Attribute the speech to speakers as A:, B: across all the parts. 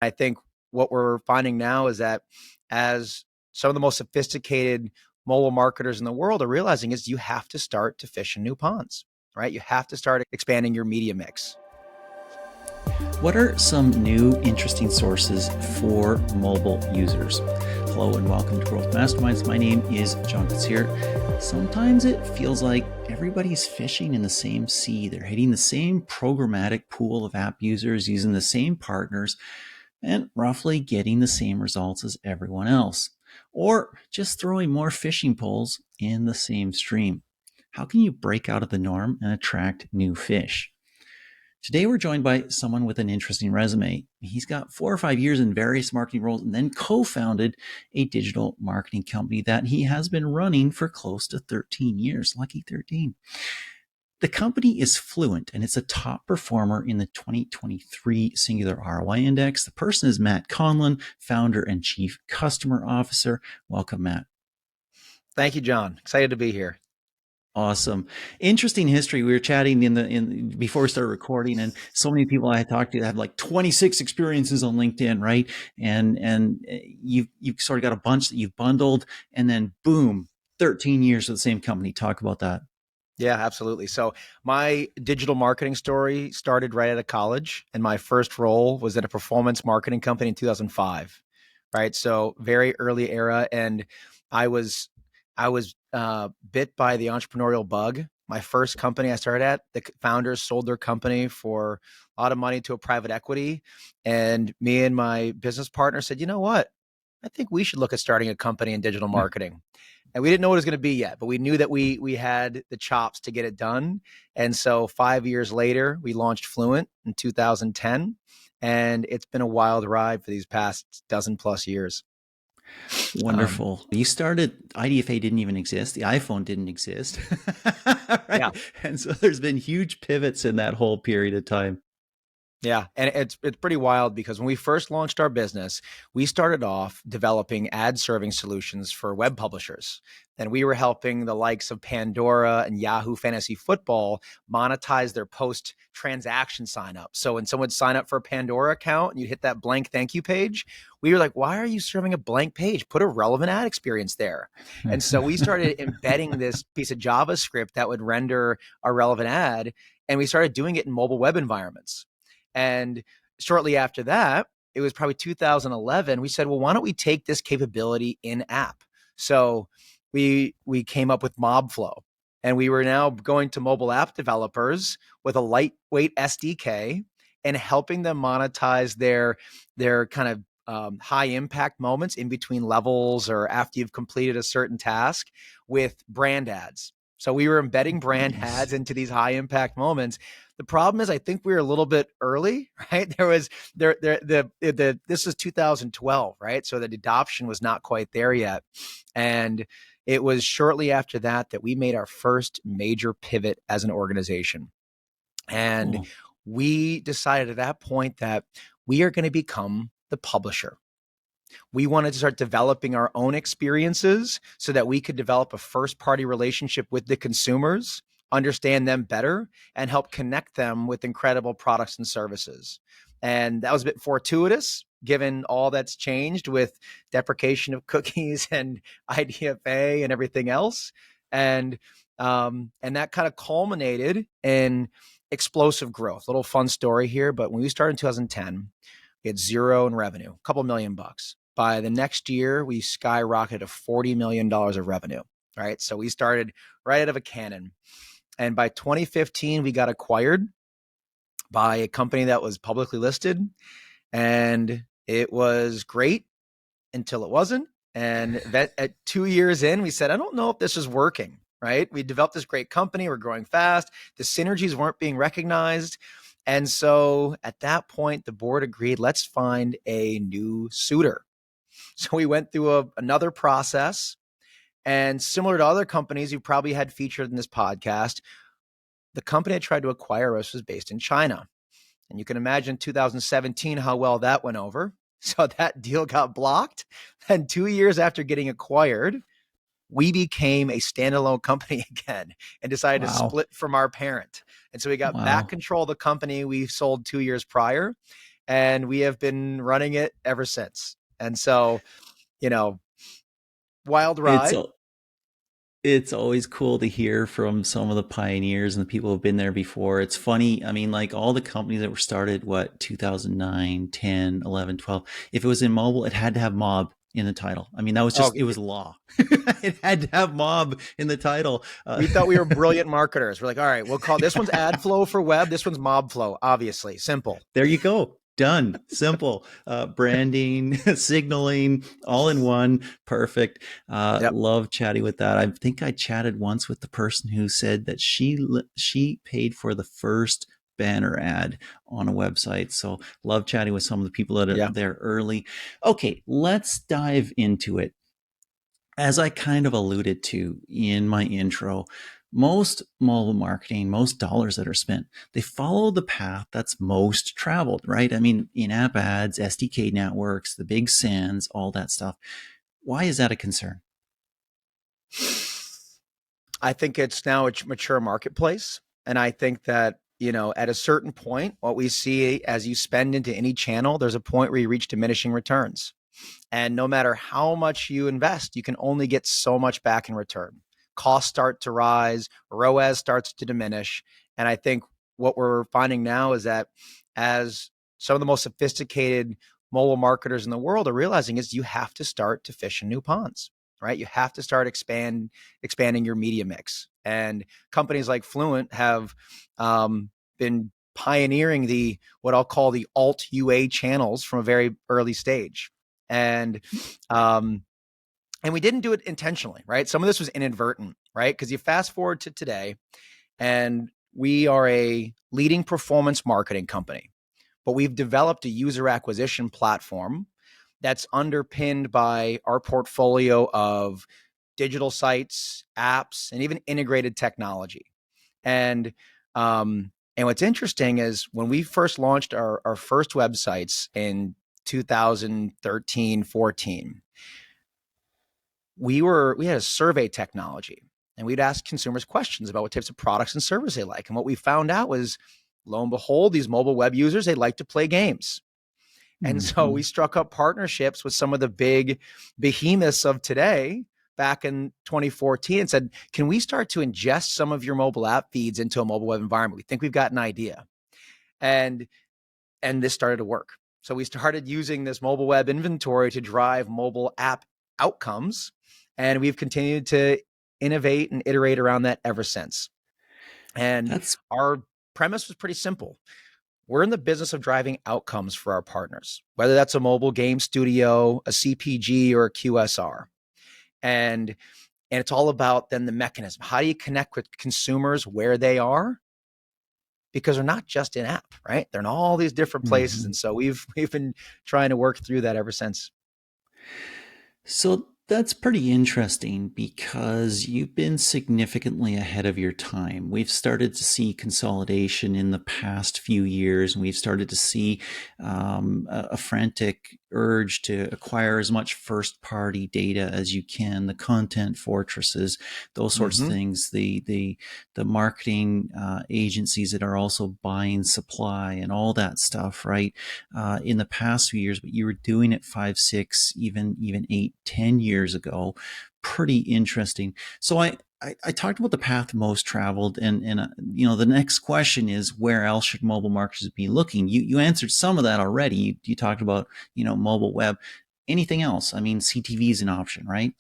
A: I think what we're finding now is that as some of the most sophisticated mobile marketers in the world are realizing is you have to start to fish in new ponds, right? You have to start expanding your media mix.
B: What are some new interesting sources for mobile users? Hello and welcome to Growth Masterminds. My name is John Katsir. Sometimes it feels like everybody's fishing in the same sea. They're hitting the same programmatic pool of app users, using the same partners, and roughly getting the same results as everyone else. Or just throwing more fishing poles in the same stream. How can you break out of the norm and attract new fish? Today, we're joined by someone with an interesting resume. He's got 4 or 5 years in various marketing roles and then co founded a digital marketing company that he has been running for close to 13 years. Lucky 13. The company is Fluent and it's a top performer in the 2023 Singular ROI Index. The person is Matt Conlon, founder and chief customer officer. Welcome, Matt.
A: Thank you, John. Excited to be here.
B: Awesome. Interesting history. We were chatting in before we started recording, and so many people I talked to have like 26 experiences on LinkedIn, right? And you've sort of got a bunch that you've bundled, and then boom, 13 years with the same company. Talk about that.
A: Yeah, absolutely. So my digital marketing story started right out of college, and my first role was at a performance marketing company in 2005. Right, so very early era, and I was bit by the entrepreneurial bug. My first company I started at, the founders sold their company for a lot of money to a private equity, and me and my business partner said, you know what? I think we should look at starting a company in digital marketing. And we didn't know what it was going to be yet, but we knew that we had the chops to get it done. And so 5 years later, we launched Fluent in 2010, and it's been a wild ride for these past dozen plus years.
B: Wonderful. You started, IDFA didn't even exist. The iPhone didn't exist.
A: Yeah.
B: Right. And so there's been huge pivots in that whole period of time.
A: Yeah, and it's pretty wild because when we first launched our business, we started off developing ad serving solutions for web publishers. And we were helping the likes of Pandora and Yahoo Fantasy Football monetize their post transaction sign up. So when someone would sign up for a Pandora account and you hit that blank thank you page, we were like, why are you serving a blank page? Put a relevant ad experience there. And so we started embedding this piece of JavaScript that would render a relevant ad. And we started doing it in mobile web environments. And shortly after that, it was probably 2011, we said, well, why don't we take this capability in app? So we came up with Mobflow, and we were now going to mobile app developers with a lightweight SDK and helping them monetize their kind of high impact moments in between levels or after you've completed a certain task with brand ads. So we were embedding brand
B: Nice.
A: ads into these high impact moments. The problem is, I think we were a little bit early, right? This is 2012, right? So the adoption was not quite there yet. And it was shortly after that that we made our first major pivot as an organization. And
B: Cool.
A: we decided at that point that we are going to become the publisher. We wanted to start developing our own experiences so that we could develop a first party relationship with the consumers, understand them better, and help connect them with incredible products and services. And that was a bit fortuitous given all that's changed with deprecation of cookies and IDFA and everything else. And that kind of culminated in explosive growth. Little fun story here, but when we started in 2010, we had zero in revenue, a couple $1,000,000. By the next year, we skyrocketed to $40 million of revenue, right? So we started right out of a cannon. And by 2015, we got acquired by a company that was publicly listed. And it was great until it wasn't. And at 2 years in, we said, I don't know if this is working, right? We developed this great company. We're growing fast. The synergies weren't being recognized. And so at that point, the board agreed, let's find a new suitor. So we went through another process. And similar to other companies you probably had featured in this podcast, the company that tried to acquire us was based in China. And you can imagine 2017 how well that went over. So that deal got blocked. And 2 years after getting acquired, we became a standalone company again and decided to
B: Wow.
A: split from our parent. And so we got back
B: Wow.
A: control of the company we sold 2 years prior. and we have been running it ever since. And so, you know, wild
B: It's
A: ride.
B: it's always cool to hear from some of the pioneers and the people who've been there before. It's funny. I mean, like all the companies that were started, what, 2009, 10, 11, 12. If it was in mobile, it had to have mob in the title. I mean, that was
A: Oh,
B: just, it was law. It had to have mob in the title.
A: we thought we were brilliant marketers. We're like, all right, we'll call this one's ad flow for web. This one's mob flow, obviously. Simple.
B: There you go. Done. Simple. Branding, signaling, all in one. Perfect.
A: Yep.
B: Love chatting with that. I think I chatted once with the person who said that she paid for the first banner ad on a website. So love chatting with some of the people that are
A: Yeah.
B: there early. Okay, let's dive into it. As I kind of alluded to in my intro, most mobile marketing, most dollars that are spent, they follow the path that's most traveled, right? I mean, in app ads, SDK networks, the big SANs, all that stuff. Why is that a concern?
A: I think it's now a mature marketplace. And I think that, at a certain point, what we see as you spend into any channel, there's a point where you reach diminishing returns. And no matter how much you invest, you can only get so much back in return. Costs start to rise, ROAS starts to diminish. And I think what we're finding now is that as some of the most sophisticated mobile marketers in the world are realizing is you have to start to fish in new ponds, right? You have to start expanding your media mix. And companies like Fluent have been pioneering the what I'll call the alt UA channels from a very early stage. And we didn't do it intentionally, right? Some of this was inadvertent, right? Because you fast forward to today, and we are a leading performance marketing company, but we've developed a user acquisition platform that's underpinned by our portfolio of digital sites, apps, and even integrated technology. And what's interesting is when we first launched our first websites in 2013, 14, we had a survey technology, and we'd ask consumers questions about what types of products and services they like. And what we found out was, lo and behold, these mobile web users, they like to play games. And so we struck up partnerships with some of the big behemoths of today back in 2014 and said, can we start to ingest some of your mobile app feeds into a mobile web environment? We think we've got an idea. And this started to work. So we started using this mobile web inventory to drive mobile app outcomes. And we've continued to innovate and iterate around that ever since. And our premise was pretty simple. We're in the business of driving outcomes for our partners, whether that's a mobile game studio, a CPG, or a QSR. And it's all about then the mechanism. How do you connect with consumers where they are? Because they're not just in app, right? They're in all these different places. And so we've been trying to work through that ever since.
B: So that's pretty interesting because you've been significantly ahead of your time. We've started to see consolidation in the past few years, and we've started to see a frantic urge to acquire as much first-party data as you can, the content fortresses, those sorts of things, the marketing agencies that are also buying supply and all that stuff, right? In the past few years, but you were doing it 5, 6, even 8, 10 years ago. Pretty interesting. So I talked about the path most traveled, and the next question is, where else should mobile marketers be looking? You answered some of that already. You talked about mobile web. Anything else? I mean, CTV is an option, right?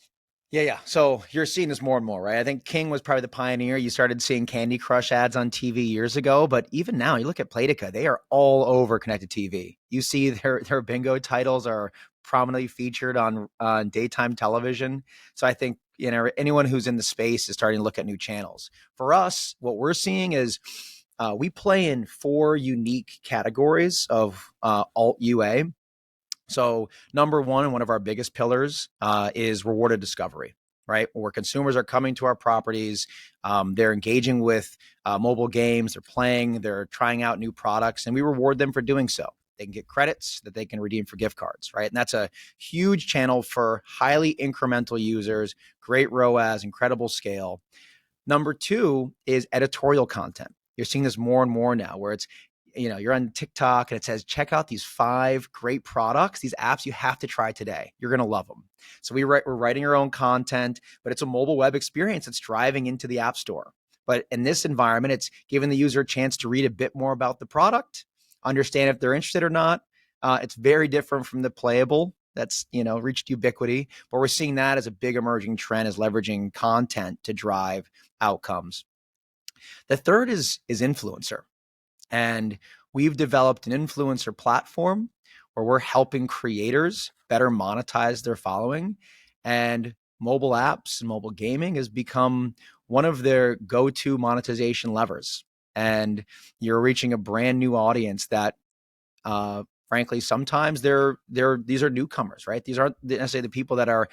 A: Yeah. So you're seeing this more and more, right? I think King was probably the pioneer. You started seeing Candy Crush ads on TV years ago, but even now, you look at Playtika, they are all over connected TV. You see their bingo titles are prominently featured on daytime television. So I think anyone who's in the space is starting to look at new channels. For us, what we're seeing is we play in 4 unique categories of alt UA. So number one, and one of our biggest pillars is rewarded discovery, right? Where consumers are coming to our properties, they're engaging with mobile games, they're playing, they're trying out new products, and we reward them for doing so. They can get credits that they can redeem for gift cards, right? And that's a huge channel for highly incremental users, great ROAS, incredible scale. Number 2 is editorial content. You're seeing this more and more now, where it's you're on TikTok and it says, check out these 5 great products, these apps you have to try today. You're going to love them. So we're writing our own content, but it's a mobile web experience that's driving into the app store. But in this environment, it's giving the user a chance to read a bit more about the product, understand if they're interested or not. It's very different from the playable that's reached ubiquity, but we're seeing that as a big emerging trend, is leveraging content to drive outcomes. The third is influencer. And we've developed an influencer platform where we're helping creators better monetize their following. And mobile apps and mobile gaming has become one of their go-to monetization levers. And you're reaching a brand new audience that, frankly, sometimes these are newcomers, right? These aren't necessarily the people that are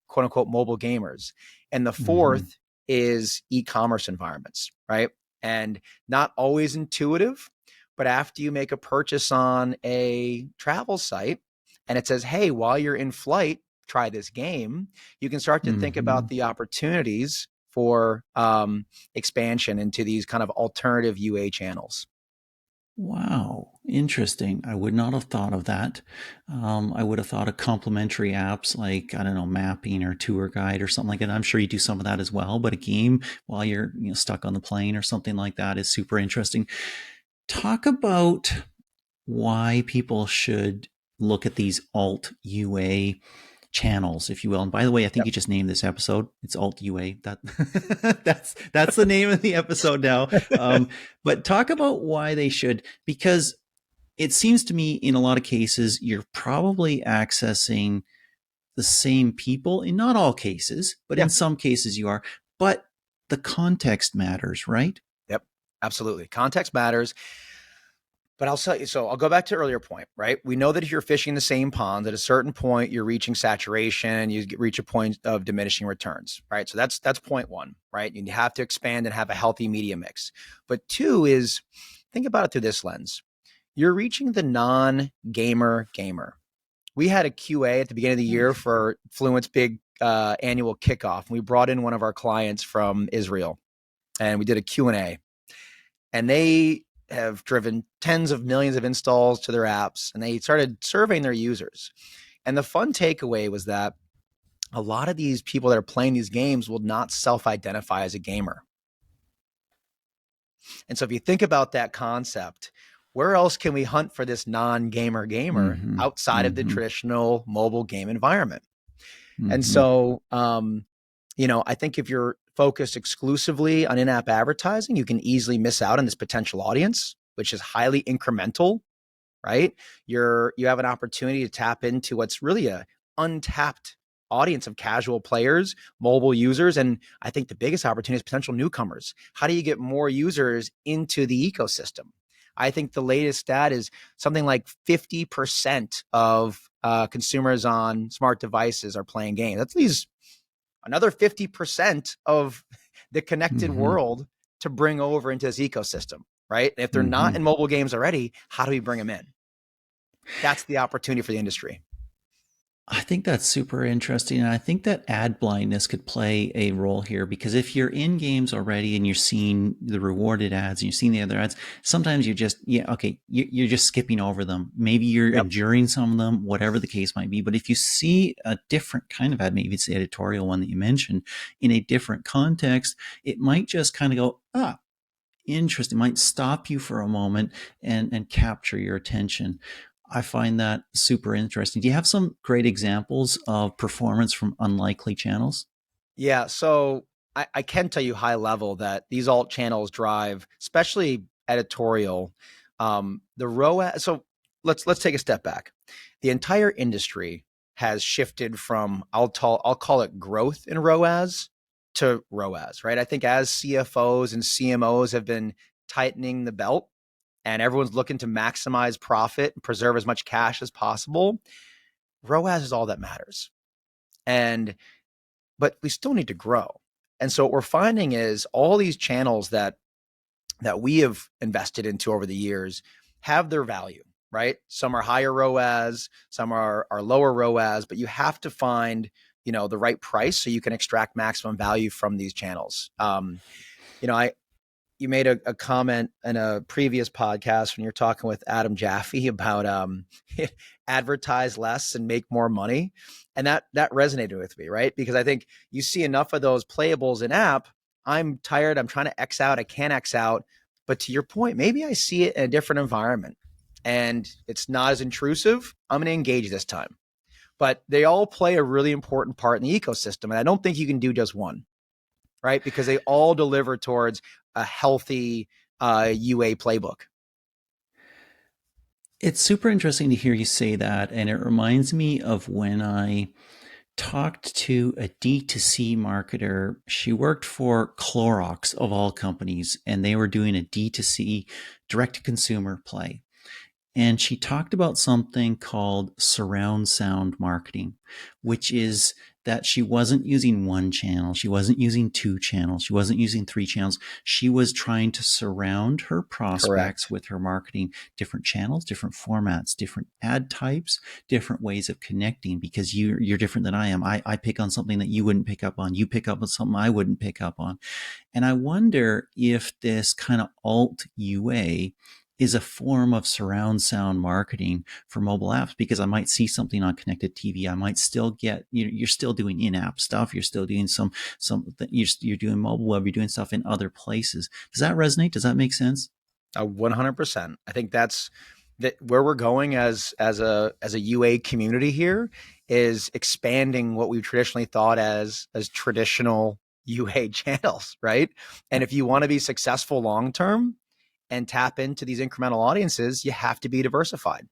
A: quote unquote mobile gamers. And the fourth is e-commerce environments, right? And not always intuitive, but after you make a purchase on a travel site and it says, hey, while you're in flight, try this game, you can start to think about the opportunities for expansion into these kind of alternative UA channels.
B: Wow, interesting. I would not have thought of that. I would have thought of complementary apps like, I don't know, mapping or tour guide or something like that. I'm sure you do some of that as well, but a game while you're stuck on the plane or something like that is super interesting. Talk about why people should look at these alt UA channels, if you will. And by the way, I think you just named this episode. It's Alt UA. That's the name of the episode now. But talk about why they should, because it seems to me in a lot of cases you're probably accessing the same people. In not all cases, but in some cases you are. But the context matters, right?
A: Yep, absolutely. Context matters. But I'll tell you, so I'll go back to earlier point, right? We know that if you're fishing the same pond, at a certain point, you're reaching saturation, you reach a point of diminishing returns, right? So that's point one, right? You have to expand and have a healthy media mix. But two is, think about it through this lens. You're reaching the non-gamer gamer. We had a QA at the beginning of the year for Fluent's big annual kickoff. We brought in one of our clients from Israel and we did a Q&A. And they have driven tens of millions of installs to their apps, and they started surveying their users. And the fun takeaway was that a lot of these people that are playing these games will not self-identify as a gamer. And so if you think about that concept, where else can we hunt for this non-gamer gamer outside of the traditional mobile game environment? And so, I think if you're focused exclusively on in-app advertising, you can easily miss out on this potential audience, which is highly incremental, right? You have an opportunity to tap into what's really a untapped audience of casual players, mobile users. And I think the biggest opportunity is potential newcomers. How do you get more users into the ecosystem? I think the latest stat is something like 50% of consumers on smart devices are playing games. That leaves another 50% of the connected world to bring over into this ecosystem, right? And if they're not in mobile games already, how do we bring them in? That's the opportunity for the industry.
B: I think that's super interesting. And I think that ad blindness could play a role here, because if you're in games already and you're seeing the rewarded ads and you're seeing the other ads, sometimes you're just, you're just skipping over them. Maybe you're enduring some of them, whatever the case might be. But if you see a different kind of ad, maybe it's the editorial one that you mentioned, in a different context, it might just kind of go, interesting. It might stop you for a moment and capture your attention. I find that super interesting. Do you have some great examples of performance from unlikely channels?
A: Yeah, so I can tell you high level that these alt channels drive, especially editorial, the ROAS. So let's take a step back. The entire industry has shifted from I'll call it growth in ROAS to ROAS, right? I think as CFOs and CMOs have been tightening the belt, and everyone's looking to maximize profit and preserve as much cash as possible, ROAS is all that matters. But we still need to grow. And so what we're finding is all these channels that we have invested into over the years have their value, right? Some are higher ROAS, some are lower ROAS, but you have to find, the right price so you can extract maximum value from these channels. you made a comment in a previous podcast when you're talking with Adam Jaffe about advertise less and make more money. And that resonated with me, right? Because I think you see enough of those playables in app. I'm tired. I'm trying to X out. I can't X out. But to your point, maybe I see it in a different environment and it's not as intrusive. I'm going to engage this time. But they all play a really important part in the ecosystem. And I don't think you can do just one, right? Because they all deliver towards a healthy UA playbook.
B: It's super interesting to hear you say that. And it reminds me of when I talked to a D2C marketer. She worked for Clorox, of all companies, and they were doing a D2C direct to consumer play. And she talked about something called surround sound marketing, which is that she wasn't using one channel. She wasn't using two channels. She wasn't using three channels. She was trying to surround her prospects with her marketing, different channels, different formats, different ad types, different ways of connecting, because you're different than I am. I pick on something that you wouldn't pick up on. You pick up on something I wouldn't pick up on. And I wonder if this kind of alt UA is a form of surround sound marketing for mobile apps, because I might see something on connected TV. I might still get, you're still doing in-app stuff. You're still doing you're doing mobile web, you're doing stuff in other places. Does that resonate? Does that make sense?
A: 100%. I think that's where we're going as a UA community here, is expanding what we've traditionally thought as traditional UA channels, right? And if you want to be successful long-term and tap into these incremental audiences, you have to be diversified.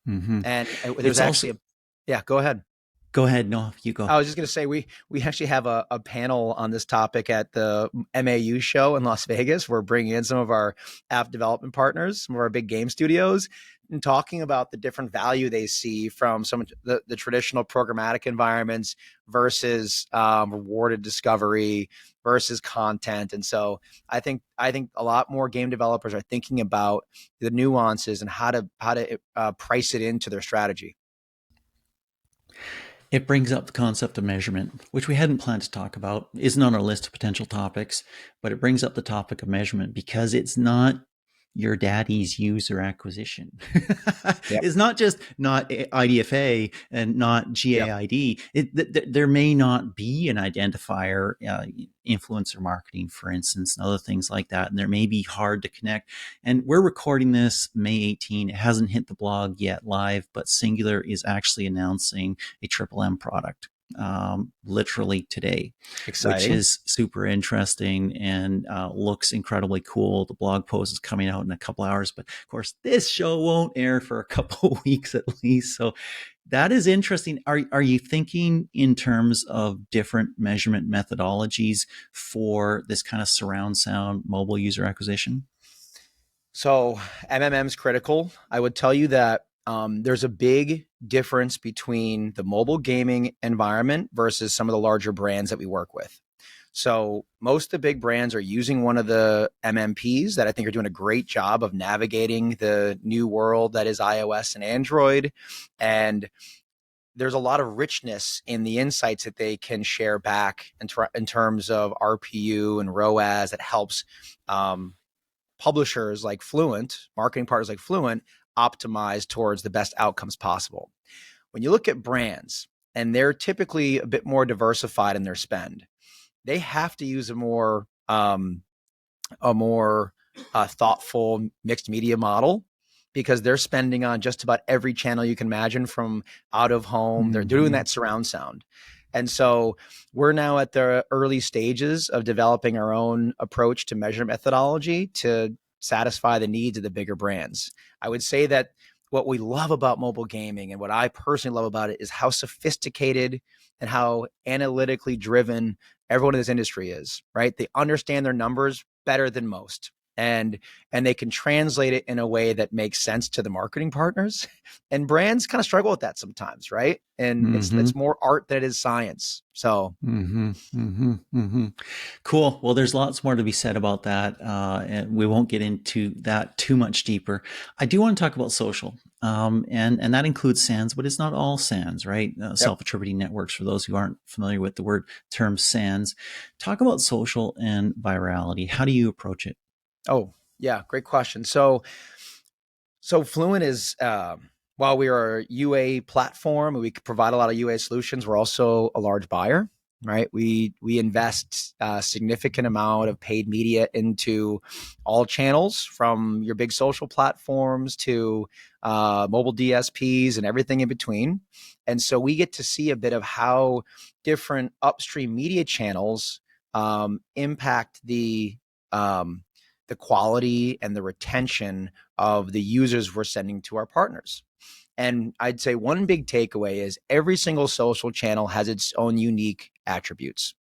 B: Mm-hmm.
A: And there's actually, yeah, go ahead.
B: Go ahead. No, you go.
A: I was just going to say, we actually have a panel on this topic at the MAU show in Las Vegas. We're bringing in some of our app development partners, some of our big game studios, and talking about the different value they see from some of the traditional programmatic environments versus rewarded discovery versus content. And so I think a lot more game developers are thinking about the nuances and how to price it into their strategy.
B: It brings up the concept of measurement, which we hadn't planned to talk about, isn't on our list of potential topics, but it brings up the topic of measurement because it's not your daddy's user acquisition. Yep. It's not just not IDFA and not GAID. Yep. There may not be an identifier, influencer marketing, for instance, and other things like that. And there may be hard to connect. And we're recording this May 18. It hasn't hit the blog yet live, but Singular is actually announcing a Triple M product. Literally today. Exciting. Which is super interesting and looks incredibly cool. The blog post is coming out in a couple hours, but of course this show won't air for a couple of weeks at least. So that is interesting. Are you thinking in terms of different measurement methodologies for this kind of surround sound mobile user acquisition?
A: So MMM is critical. I would tell you that there's a big difference between the mobile gaming environment versus some of the larger brands that we work with. So most of the big brands are using one of the MMPs that I think are doing a great job of navigating the new world that is iOS and Android. And there's a lot of richness in the insights that they can share back in terms of RPU and ROAS that helps publishers like Fluent, marketing partners like Fluent, optimize towards the best outcomes possible. When you look at brands, and they're typically a bit more diversified in their spend, they have to use a more thoughtful mixed media model, because they're spending on just about every channel you can imagine from out of home. Mm-hmm. They're doing that surround sound. And so we're now at the early stages of developing our own approach to measure methodology to satisfy the needs of the bigger brands. I would say that what we love about mobile gaming, and what I personally love about it, is how sophisticated and how analytically driven everyone in this industry is, right? They understand their numbers better than most. and they can translate it in a way that makes sense to the marketing partners. And brands kind of struggle with that sometimes, right? And it's more art than it is science. So
B: Cool. Well, there's lots more to be said about that, and we won't get into that too much deeper. I do want to talk about social, and that includes SANs, but it's not all SANs, right?
A: yep.
B: Self-attributing networks. For those who aren't familiar with the term SANs, talk about social and virality. How do you approach it?
A: Oh, yeah, great question. So Fluent is, while we are a UA platform and we can provide a lot of UA solutions, we're also a large buyer, right? We invest a significant amount of paid media into all channels, from your big social platforms to mobile DSPs and everything in between. And so we get to see a bit of how different upstream media channels impact the quality and the retention of the users we're sending to our partners. And I'd say one big takeaway is every single social channel has its own unique attributes.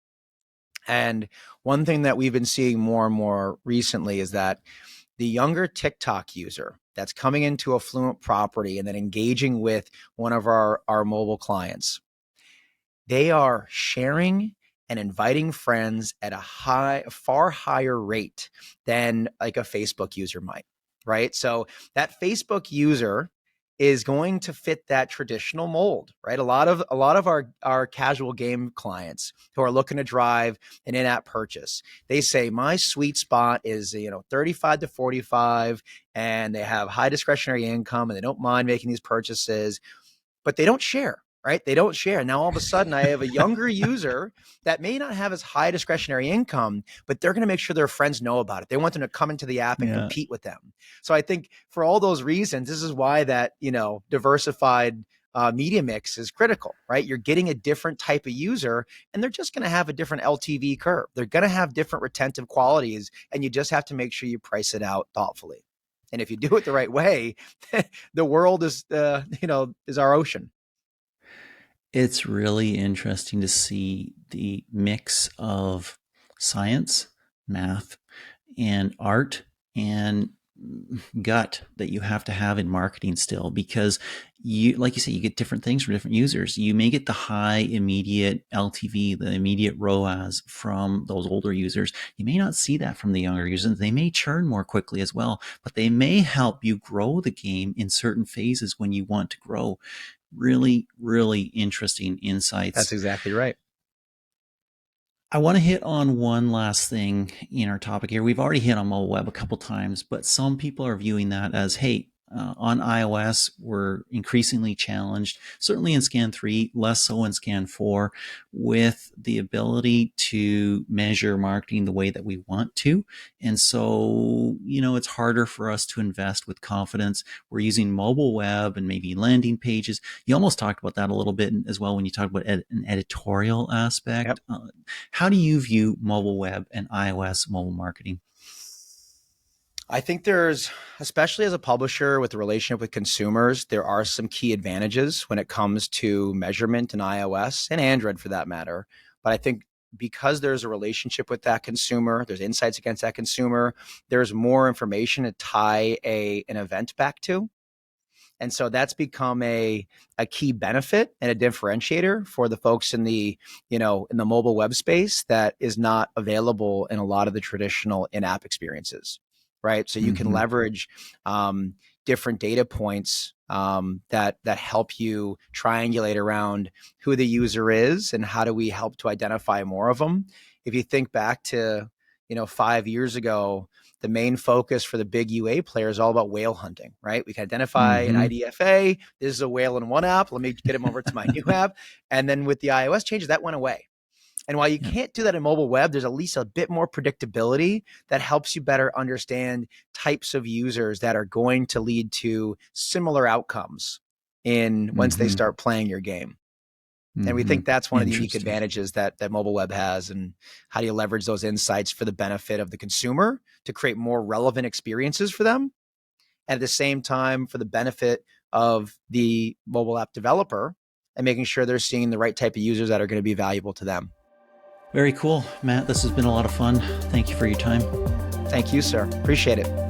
A: And one thing that we've been seeing more and more recently is that the younger TikTok user that's coming into a Fluent property and then engaging with one of our mobile clients, they are sharing and inviting friends at a far higher rate than like a Facebook user might, right? So that Facebook user is going to fit that traditional mold, right? A lot of our casual game clients who are looking to drive an in-app purchase, they say my sweet spot is 35 to 45, and they have high discretionary income and they don't mind making these purchases, but they don't share. Right? They don't share. Now, all of a sudden, I have a younger user that may not have as high discretionary income, but they're going to make sure their friends know about it. They want them to come into the app and compete with them. So I think for all those reasons, this is why that, diversified media mix is critical, right? You're getting a different type of user, and they're just going to have a different LTV curve. They're going to have different retentive qualities, and you just have to make sure you price it out thoughtfully. And if you do it the right way, the world is our ocean.
B: It's really interesting to see the mix of science, math, and art and gut that you have to have in marketing still, because like you say, you get different things from different users. You may get the high immediate LTV, the immediate ROAS from those older users. You may not see that from the younger users. They may churn more quickly as well, but they may help you grow the game in certain phases when you want to grow. Really, really interesting insights.
A: That's exactly right.
B: I want to hit on one last thing in our topic here. We've already hit on mobile web a couple times, but some people are viewing that as, hey, on iOS, we're increasingly challenged, certainly in Scan 3, less so in Scan 4, with the ability to measure marketing the way that we want to. And so, it's harder for us to invest with confidence. We're using mobile web and maybe landing pages. You almost talked about that a little bit as well when you talked about an editorial aspect.
A: Yep.
B: How do you view mobile web and iOS mobile marketing?
A: I think there's, especially as a publisher with the relationship with consumers, there are some key advantages when it comes to measurement in iOS and Android for that matter. But I think because there's a relationship with that consumer, there's insights against that consumer, there's more information to tie an event back to. And so that's become a key benefit and a differentiator for the folks in the mobile web space that is not available in a lot of the traditional in-app experiences. Right. So you can leverage different data points that help you triangulate around who the user is and how do we help to identify more of them. If you think back to, 5 years ago, the main focus for the big UA player is all about whale hunting, right? We can identify an IDFA. This is a whale in one app. Let me get him over to my new app. And then with the iOS changes, that went away. And while you can't do that in mobile web, there's at least a bit more predictability that helps you better understand types of users that are going to lead to similar outcomes once they start playing your game. And we think that's one of the unique advantages that mobile web has. And how do you leverage those insights for the benefit of the consumer to create more relevant experiences for them? And at the same time, for the benefit of the mobile app developer and making sure they're seeing the right type of users that are going to be valuable to them.
B: Very cool, Matt. This has been a lot of fun. Thank you for your time.
A: Thank you, sir. Appreciate it.